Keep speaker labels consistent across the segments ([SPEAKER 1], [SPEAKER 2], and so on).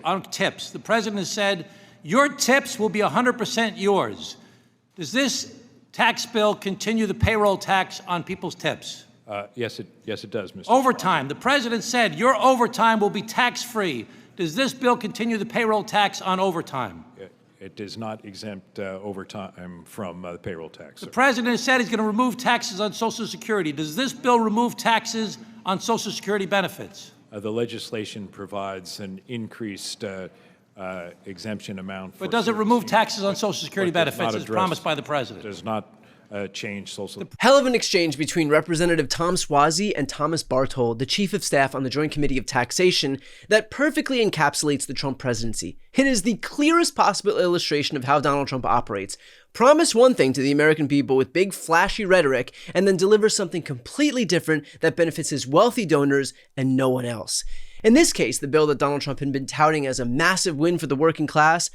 [SPEAKER 1] on tips. The president has said, your tips will be 100% yours. Does this tax bill continue the payroll tax on people's tips?
[SPEAKER 2] Yes, it does, Mr.
[SPEAKER 1] Overtime. The president said your overtime will be tax-free. Does this bill continue the payroll tax on overtime?
[SPEAKER 2] It does not exempt overtime from the payroll tax.
[SPEAKER 1] The president has said he's going to remove taxes on Social Security. Does this bill remove taxes on Social Security benefits?
[SPEAKER 2] The legislation provides an increased exemption amount.
[SPEAKER 1] But does it remove taxes on Social Security benefits as promised by the president?
[SPEAKER 2] Does not change social.
[SPEAKER 3] Hell of an exchange between Representative Tom Suozzi and Thomas Barthold, the Chief of Staff on the Joint Committee of Taxation, that perfectly encapsulates the Trump presidency. It is the clearest possible illustration of how Donald Trump operates. Promise one thing to the American people with big flashy rhetoric and then deliver something completely different that benefits his wealthy donors and no one else. In this case, the bill that Donald Trump had been touting as a massive win for the working class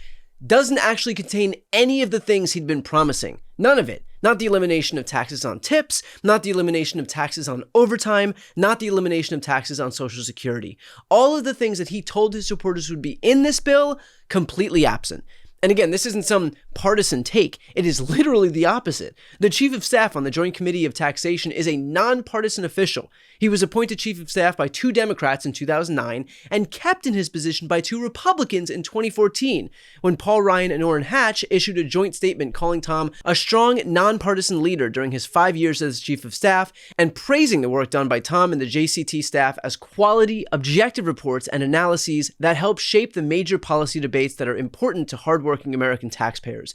[SPEAKER 3] doesn't actually contain any of the things he'd been promising. None of it. Not the elimination of taxes on tips, not the elimination of taxes on overtime, not the elimination of taxes on Social Security. All of the things that he told his supporters would be in this bill, completely absent. And again, this isn't some partisan take. It is literally the opposite. The Chief of Staff on the Joint Committee of Taxation is a nonpartisan official. He was appointed Chief of Staff by 2 Democrats in 2009 and kept in his position by 2 Republicans in 2014, when Paul Ryan and Orrin Hatch issued a joint statement calling Tom a strong, nonpartisan leader during his 5 years as Chief of Staff and praising the work done by Tom and the JCT staff as quality, objective reports and analyses that help shape the major policy debates that are important to hardworking American taxpayers.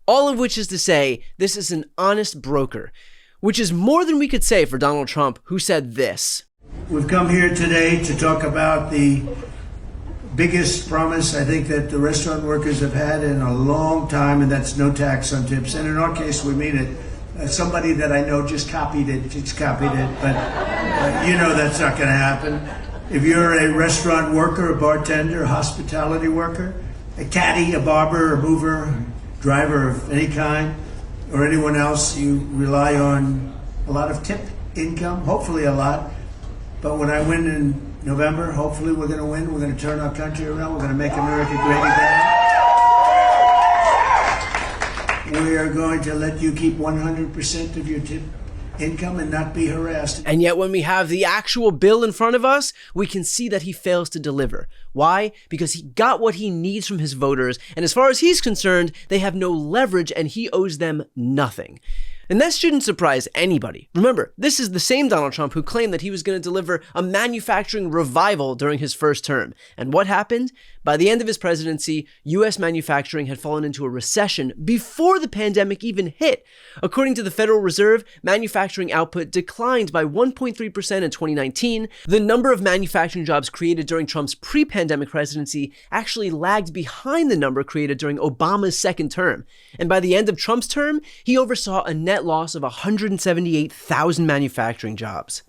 [SPEAKER 3] All of which is to say, this is an honest broker, which is more than we could say for Donald Trump, who said this.
[SPEAKER 4] We've come here today to talk about the biggest promise I think that the restaurant workers have had in a long time, and that's no tax on tips. And in our case, we mean it. Somebody that I know just copied it, but you know that's not going to happen. If you're a restaurant worker, a bartender, a hospitality worker, a caddy, a barber, a mover, driver of any kind, or anyone else, you rely on a lot of tip income, hopefully a lot. But when I win in November, hopefully we're going to win. We're going to turn our country around. We're going to make America great again. We are going to let you keep 100% of your tip income and not be harassed.
[SPEAKER 3] And yet when we have the actual bill in front of us, we can see that he fails to deliver. Why? Because he got what he needs from his voters, and as far as he's concerned, they have no leverage and he owes them nothing. And that shouldn't surprise anybody. Remember, this is the same Donald Trump who claimed that he was going to deliver a manufacturing revival during his first term. And what happened? By the end of his presidency, U.S. manufacturing had fallen into a recession before the pandemic even hit. According to the Federal Reserve, manufacturing output declined by 1.3% in 2019. The number of manufacturing jobs created during Trump's pre-pandemic presidency actually lagged behind the number created during Obama's second term. And by the end of Trump's term, he oversaw a net loss of 178,000 manufacturing jobs.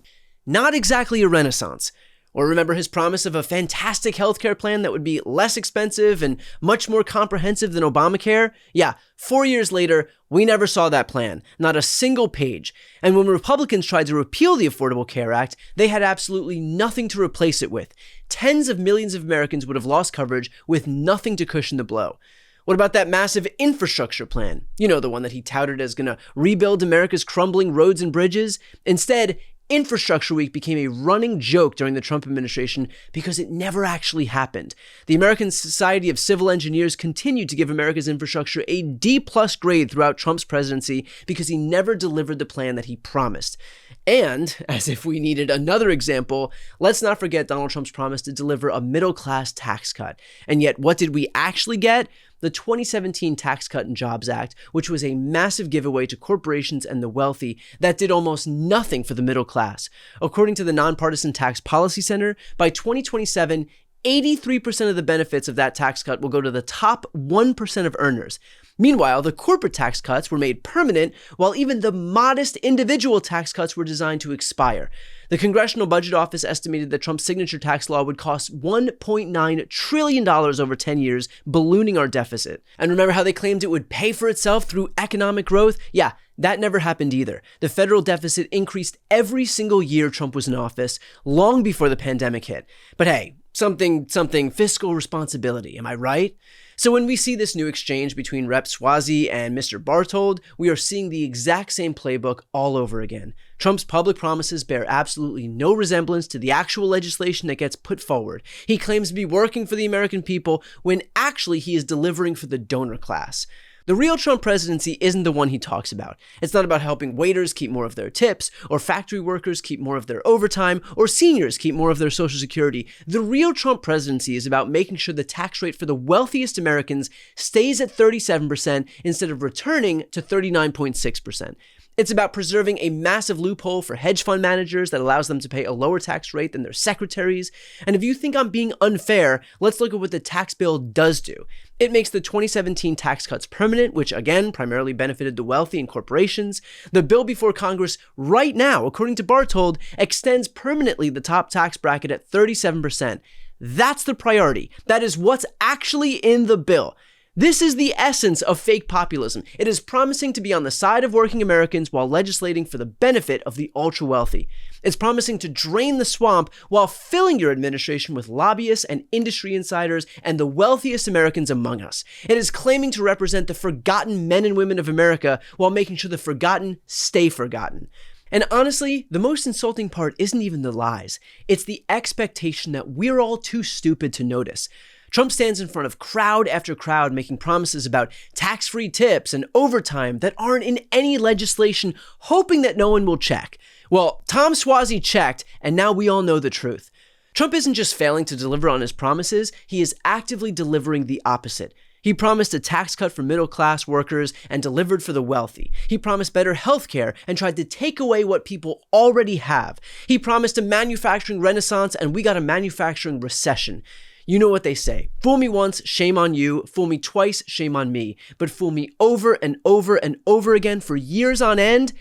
[SPEAKER 3] Not exactly a renaissance. Or remember his promise of a fantastic healthcare plan that would be less expensive and much more comprehensive than Obamacare? Yeah, 4 years later, we never saw that plan, not a single page. And when Republicans tried to repeal the Affordable Care Act, they had absolutely nothing to replace it with. Tens of millions of Americans would have lost coverage with nothing to cushion the blow. What about that massive infrastructure plan? You know, the one that he touted as gonna rebuild America's crumbling roads and bridges? Instead, Infrastructure Week became a running joke during the Trump administration because it never actually happened. The American Society of Civil Engineers continued to give America's infrastructure a D+ grade throughout Trump's presidency because he never delivered the plan that he promised. And, as if we needed another example, let's not forget Donald Trump's promise to deliver a middle-class tax cut. And yet, what did we actually get? The 2017 Tax Cut and Jobs Act, which was a massive giveaway to corporations and the wealthy that did almost nothing for the middle class. According to the Nonpartisan Tax Policy Center, by 2027, 83% of the benefits of that tax cut will go to the top 1% of earners. Meanwhile, the corporate tax cuts were made permanent, while even the modest individual tax cuts were designed to expire. The Congressional Budget Office estimated that Trump's signature tax law would cost $1.9 trillion over 10 years, ballooning our deficit. And remember how they claimed it would pay for itself through economic growth? Yeah, that never happened either. The federal deficit increased every single year Trump was in office, long before the pandemic hit. But hey, something fiscal responsibility, am I right? So when we see this new exchange between Rep. Suozzi and Mr. Bartold, we are seeing the exact same playbook all over again. Trump's public promises bear absolutely no resemblance to the actual legislation that gets put forward. He claims to be working for the American people when actually he is delivering for the donor class. The real Trump presidency isn't the one he talks about. It's not about helping waiters keep more of their tips, or factory workers keep more of their overtime, or seniors keep more of their Social Security. The real Trump presidency is about making sure the tax rate for the wealthiest Americans stays at 37% instead of returning to 39.6%. It's about preserving a massive loophole for hedge fund managers that allows them to pay a lower tax rate than their secretaries. And if you think I'm being unfair, let's look at what the tax bill does do. It makes the 2017 tax cuts permanent, which again primarily benefited the wealthy and corporations. The bill before Congress right now, according to Bartold, extends permanently the top tax bracket at 37%. That's the priority. That is what's actually in the bill. This is the essence of fake populism. It is promising to be on the side of working Americans while legislating for the benefit of the ultra-wealthy. It's promising to drain the swamp while filling your administration with lobbyists and industry insiders and the wealthiest Americans among us. It is claiming to represent the forgotten men and women of America while making sure the forgotten stay forgotten. And honestly, the most insulting part isn't even the lies. It's the expectation that we're all too stupid to notice. Trump stands in front of crowd after crowd making promises about tax-free tips and overtime that aren't in any legislation, hoping that no one will check. Well, Tom Suozzi checked, and now we all know the truth. Trump isn't just failing to deliver on his promises, he is actively delivering the opposite. He promised a tax cut for middle-class workers and delivered for the wealthy. He promised better healthcare and tried to take away what people already have. He promised a manufacturing renaissance, and we got a manufacturing recession. You know what they say. Fool me once, shame on you. Fool me twice, shame on me. But fool me over and over and over again for years on end,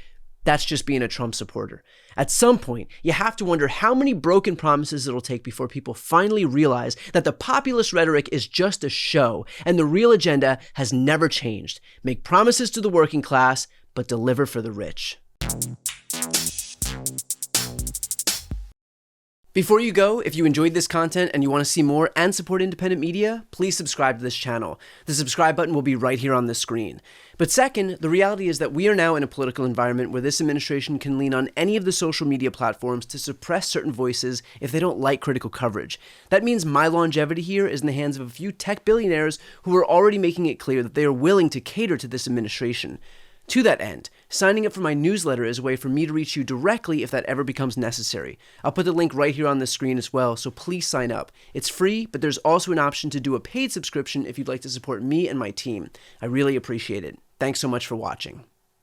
[SPEAKER 3] that's just being a Trump supporter. At some point, you have to wonder how many broken promises it'll take before people finally realize that the populist rhetoric is just a show and the real agenda has never changed. Make promises to the working class, but deliver for the rich. Before you go, if you enjoyed this content and you want to see more and support independent media, please subscribe to this channel. The subscribe button will be right here on the screen. But second, the reality is that we are now in a political environment where this administration can lean on any of the social media platforms to suppress certain voices if they don't like critical coverage. That means my longevity here is in the hands of a few tech billionaires who are already making it clear that they are willing to cater to this administration. To that end, signing up for my newsletter is a way for me to reach you directly if that ever becomes necessary. I'll put the link right here on the screen as well, so please sign up. It's free, but there's also an option to do a paid subscription if you'd like to support me and my team. I really appreciate it. Thanks so much for watching.